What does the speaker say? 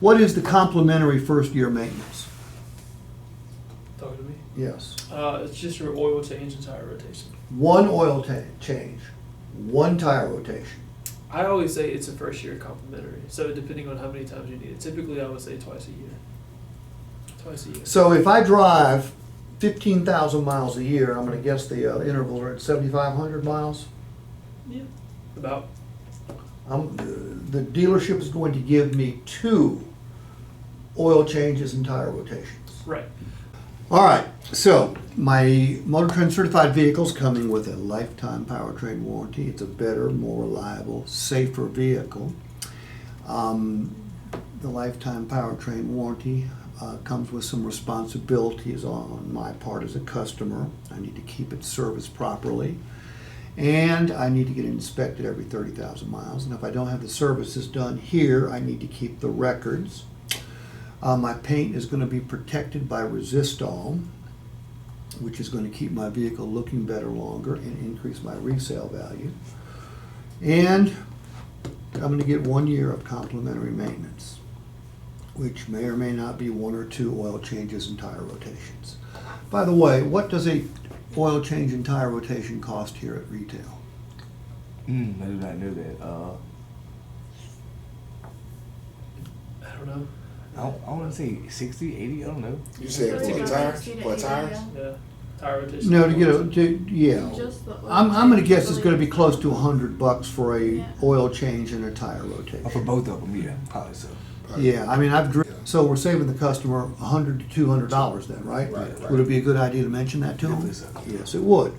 What is the complimentary first year maintenance? Talking to me? Yes. It's just your oil change and tire rotation. One oil change, one tire rotation. I always say it's a first year complimentary. So depending on how many times you need it. Typically I would say twice a year. Twice a year. So if I drive 15,000 miles a year, I'm gonna guess the intervals are at 7,500 miles. Yeah. About. The dealership is going to give me 2 oil changes and tire rotations. Right. All right, so my Motor Trend certified vehicle's coming with a lifetime powertrain warranty. It's a better, more reliable, safer vehicle. The lifetime powertrain warranty comes with some responsibilities on my part as a customer. I need to keep it serviced properly, and I need to get it inspected every 30,000 miles. And if I don't have the services done here, I need to keep the records. My paint is going to be protected by Resistol, which is going to keep my vehicle looking better longer and increase my resale value. And I'm going to get 1 year of complimentary maintenance, which may or may not be 1 or 2 oil changes and tire rotations. By the way, what does a oil change and tire rotation cost here at retail? I did not know that. I don't know. I want to say 60, 80, I don't know. You said for tires? For tires? Yeah. Tire rotation. No, to get yeah. Just the oil I'm going to change, guess it's going to be really. close to $100 for a Yeah. oil change and a tire rotation. Oh, for both of them, yeah, probably so. Yeah, I mean, so we're saving the customer $100 to $200 then, right? Right. Would it be a good idea to mention that to them? Definitely so. Yes, it would.